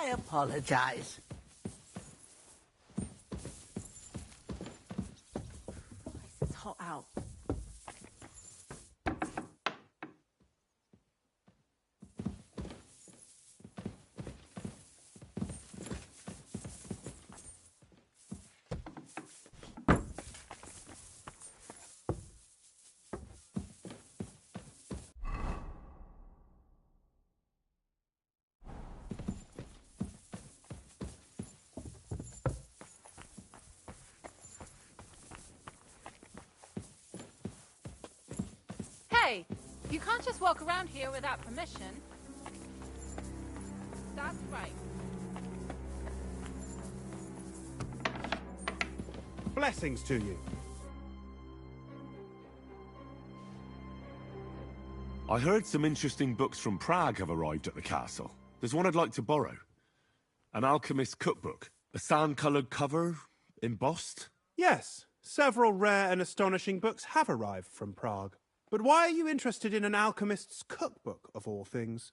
I apologize. It's hot out. Hey, you can't just walk around here without permission. That's right. Blessings to you. I heard some interesting books from Prague have arrived at the castle. There's one I'd like to borrow. An alchemist's cookbook. A sand-coloured cover, embossed. Yes, several rare and astonishing books have arrived from Prague. But why are you interested in an alchemist's cookbook, of all things?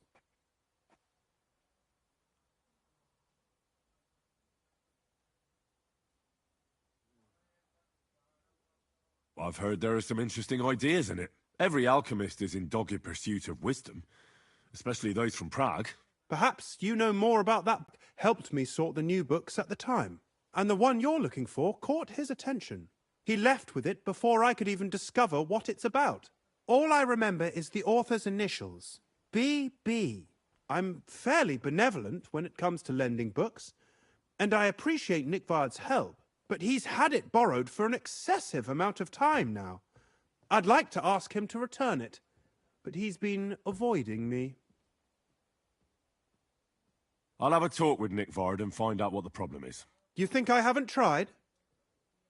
I've heard there are some interesting ideas in it. Every alchemist is in dogged pursuit of wisdom, especially those from Prague. Perhaps you know more about that. Helped me sort the new books at the time, and the one you're looking for caught his attention. He left with it before I could even discover what it's about. All I remember is the author's initials, B.B. I'm fairly benevolent when it comes to lending books, and I appreciate Nick Vard's help, but he's had it borrowed for an excessive amount of time now. I'd like to ask him to return it, but he's been avoiding me. I'll have a talk with Nick Vard and find out what the problem is. You think I haven't tried?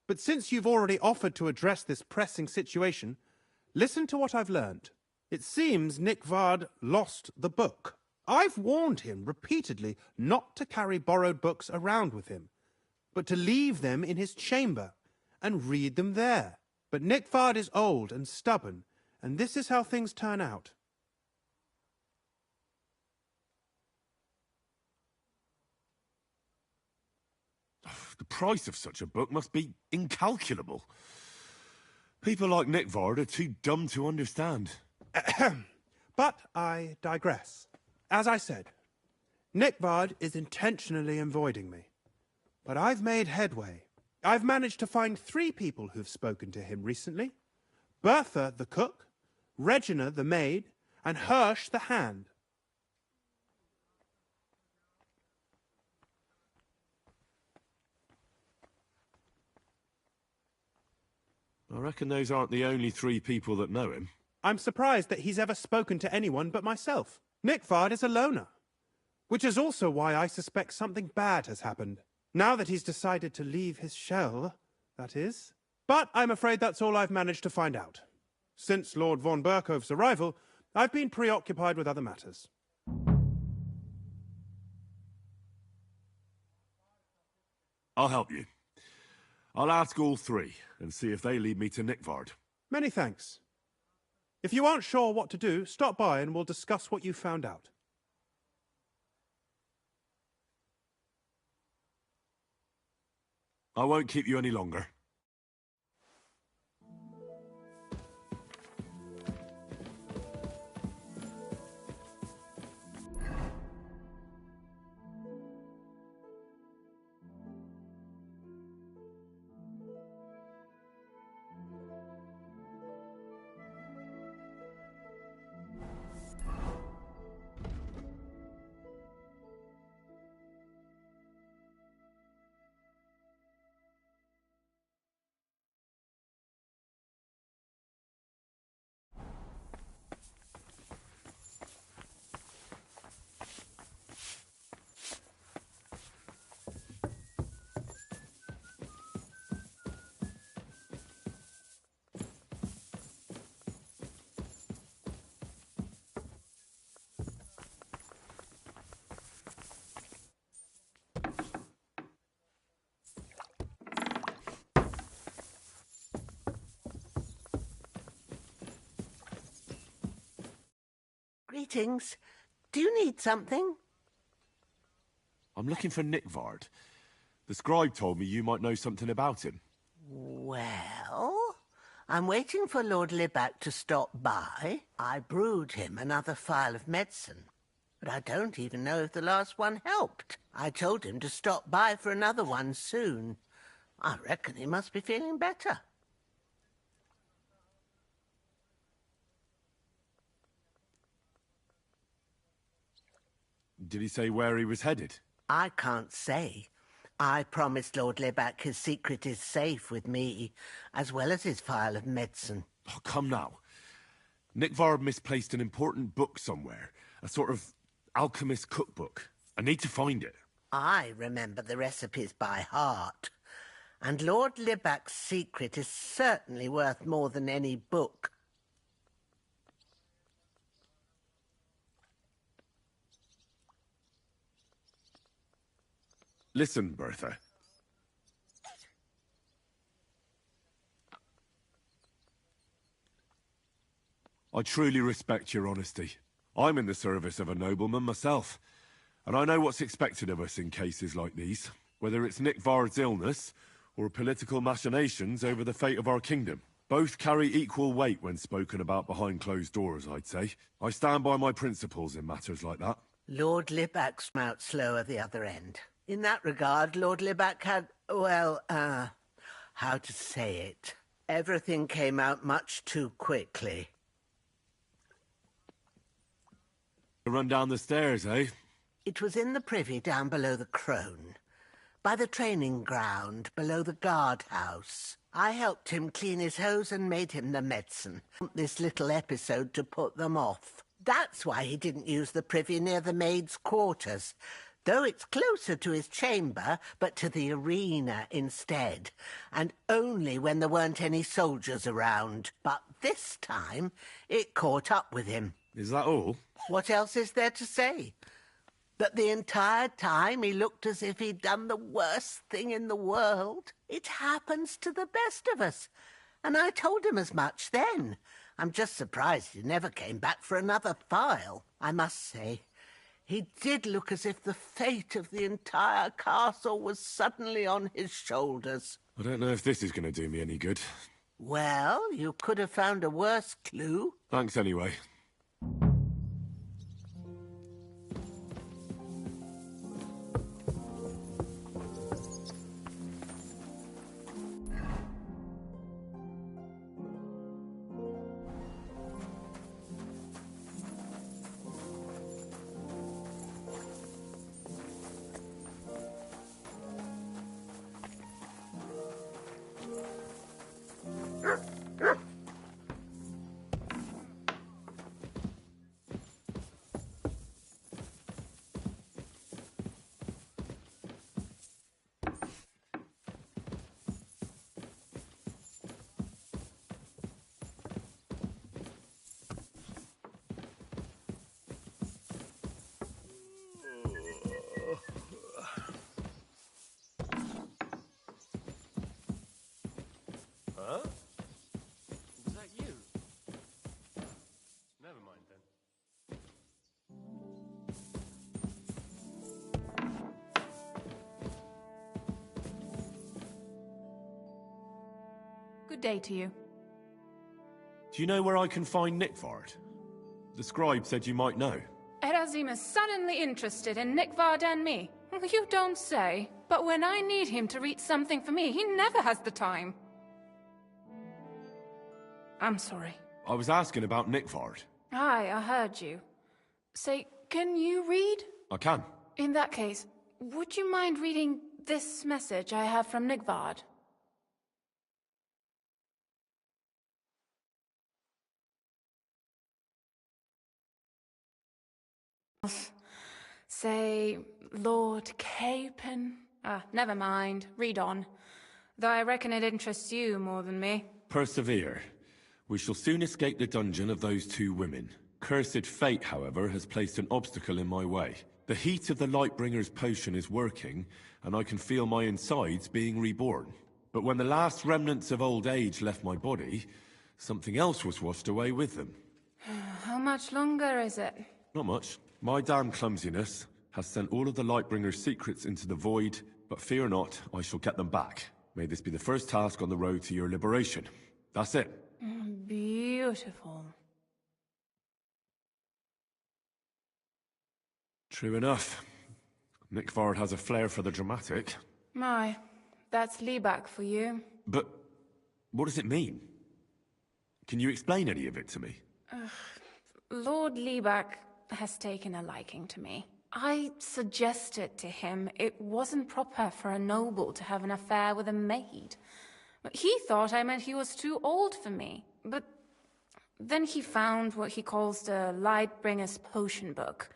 But since you've already offered to address this pressing situation, listen to what I've learned. It seems Nick Vard lost the book. I've warned him repeatedly not to carry borrowed books around with him, but to leave them in his chamber and read them there. But Nick Vard is old and stubborn, and this is how things turn out. The price of such a book must be incalculable. People like Nick Vard are too dumb to understand. But I digress. As I said, Nick Vard is intentionally avoiding me. But I've made headway. I've managed to find 3 people who've spoken to him recently. Bertha, the cook, Regina, the maid, and Hirsch, the hand. I reckon those aren't the only 3 people that know him. I'm surprised that he's ever spoken to anyone but myself. Nick Vard is a loner, which is also why I suspect something bad has happened. Now that he's decided to leave his shell, that is. But I'm afraid that's all I've managed to find out. Since Lord von Berkove's arrival, I've been preoccupied with other matters. I'll help you. I'll ask all 3 and see if they lead me to Nick Vard. Many thanks. If you aren't sure what to do, stop by and we'll discuss what you found out. I won't keep you any longer. Greetings. Do you need something? I'm looking for Nickvard. The scribe told me you might know something about him. Well, I'm waiting for Lord Libac to stop by. I brewed him another phial of medicine, but I don't even know if the last one helped. I told him to stop by for another one soon. I reckon he must be feeling better. Did he say where he was headed? I can't say. I promised Lord Libac his secret is safe with me, as well as his phial of medicine. Oh, come now. Nickvard misplaced an important book somewhere. A sort of alchemist cookbook. I need to find it. I remember the recipes by heart. And Lord Libac's secret is certainly worth more than any book. Listen, Bertha. I truly respect your honesty. I'm in the service of a nobleman myself, and I know what's expected of us in cases like these, whether it's Nickvard's illness or political machinations over the fate of our kingdom. Both carry equal weight when spoken about behind closed doors, I'd say. I stand by my principles in matters like that. Lord Libac smelt slow at the other end. In that regard, Lord Libac had, well, how to say it? Everything came out much too quickly. Run down the stairs, eh? It was in the privy down below the Crone, by the training ground below the guardhouse. I helped him clean his hose and made him the medicine. This little episode to put them off. That's why he didn't use the privy near the maids' quarters, though it's closer to his chamber, but to the arena instead, and only when there weren't any soldiers around. But this time, it caught up with him. Is that all? What else is there to say? That the entire time he looked as if he'd done the worst thing in the world. It happens to the best of us, and I told him as much then. I'm just surprised he never came back for another phial. I must say, he did look as if the fate of the entire castle was suddenly on his shoulders. I don't know if this is going to do me any good. Well, you could have found a worse clue. Thanks anyway. Huh? Was that you? Never mind then. Good day to you. Do you know where I can find Nickvard? The scribe said you might know. Erazim is suddenly interested in Nickvard and me. You don't say. But when I need him to read something for me, he never has the time. I'm sorry. I was asking about Nickvard. Aye, I heard you. Say, can you read? I can. In that case, would you mind reading this message I have from Nickvard? Say, Lord Capon... never mind. Read on. Though I reckon it interests you more than me. Persevere. We shall soon escape the dungeon of those two women. Cursed fate, however, has placed an obstacle in my way. The heat of the Lightbringer's potion is working, and I can feel my insides being reborn. But when the last remnants of old age left my body, something else was washed away with them. How much longer is it? Not much. My damn clumsiness, has sent all of the Lightbringer's secrets into the void, but fear not, I shall get them back. May this be the first task on the road to your liberation. That's it. Beautiful. True enough. Nick Vard has a flair for the dramatic. My, that's Liebach for you. But what does it mean? Can you explain any of it to me? Lord Liebach has taken a liking to me. I suggested to him it wasn't proper for a noble to have an affair with a maid. But he thought I meant he was too old for me. But then he found what he calls the Lightbringer's potion book.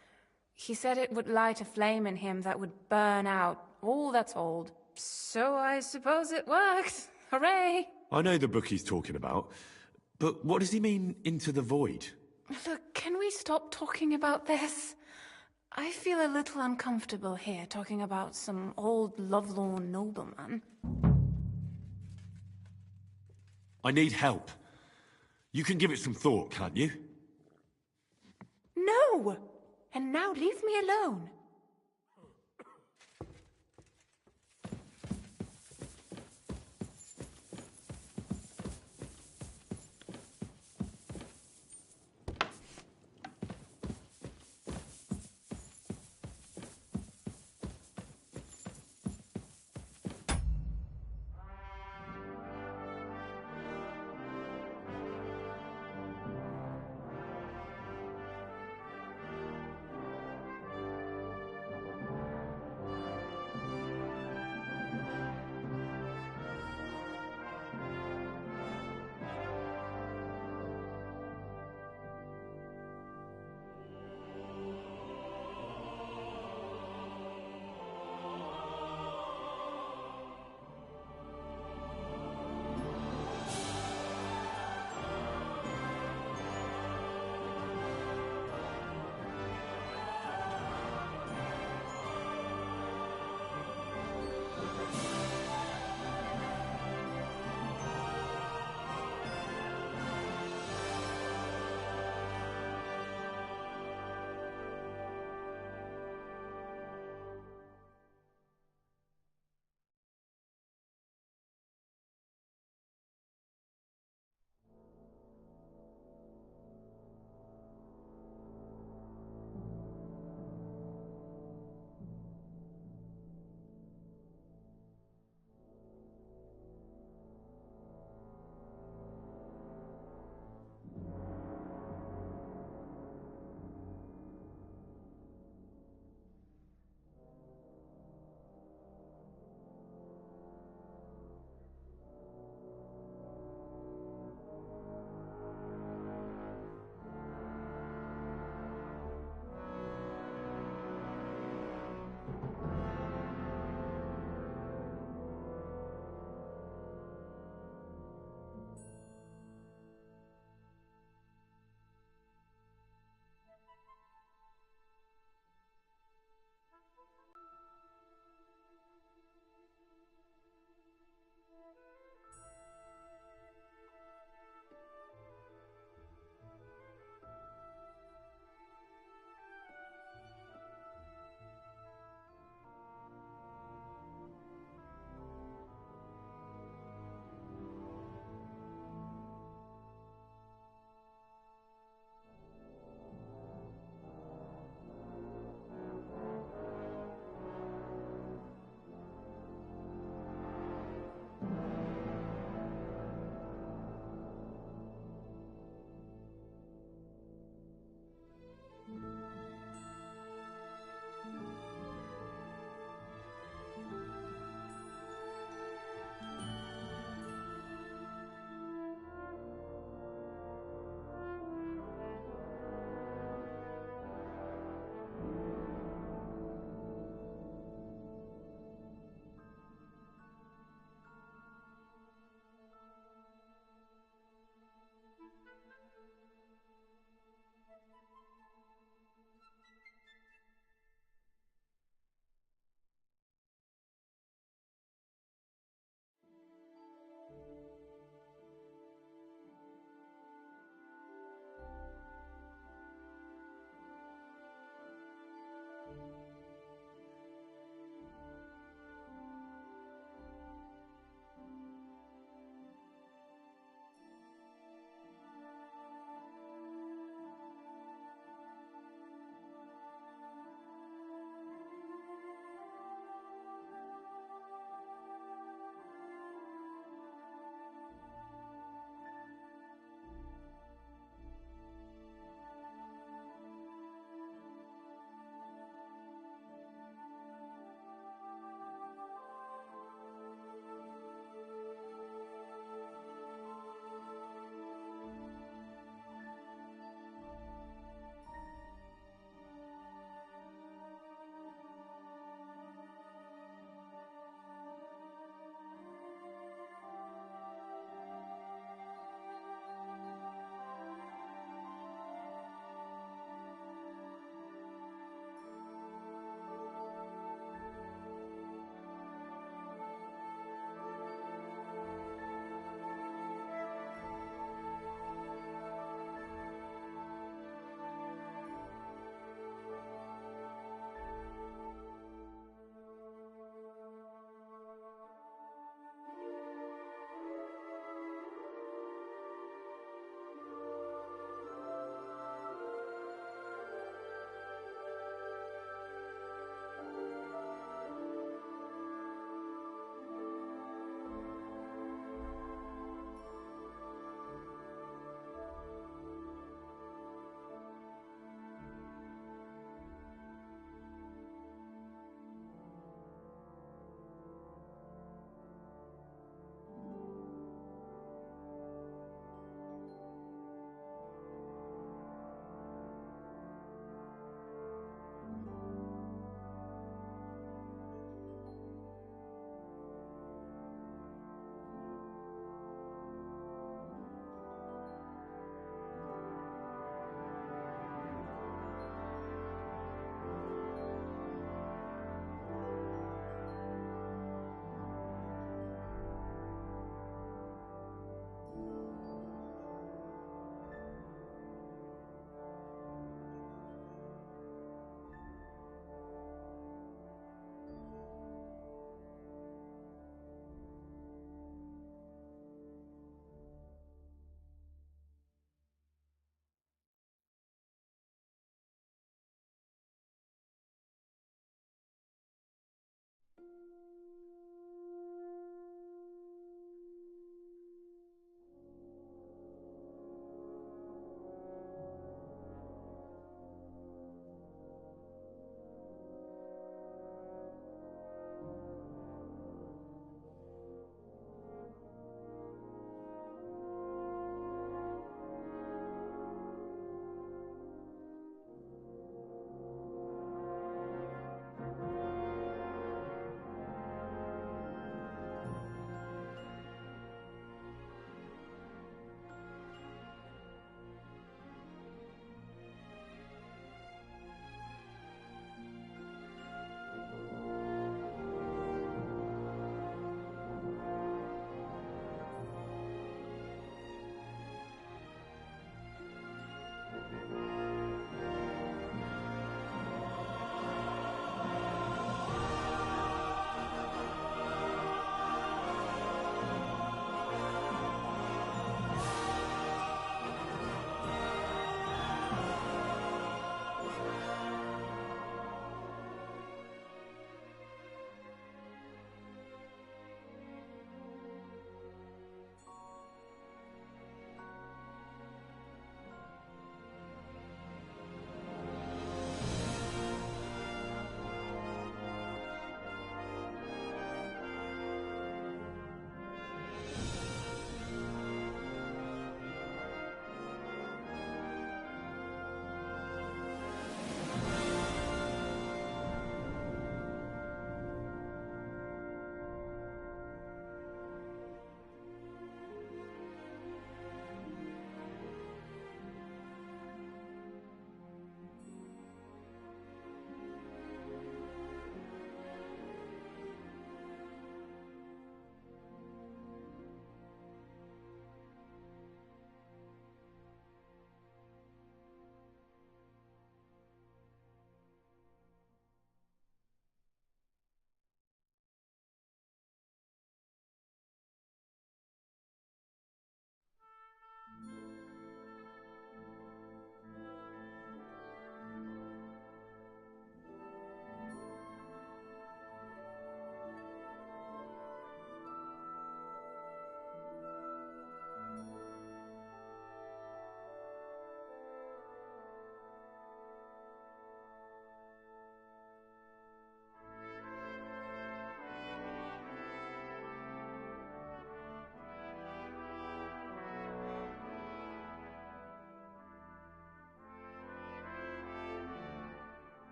He said it would light a flame in him that would burn out all that's old. So I suppose it worked. Hooray! I know the book he's talking about, but what does he mean, into the void? Look, can we stop talking about this? I feel a little uncomfortable here, talking about some old lovelorn nobleman. I need help. You can give it some thought, can't you? No! And now leave me alone.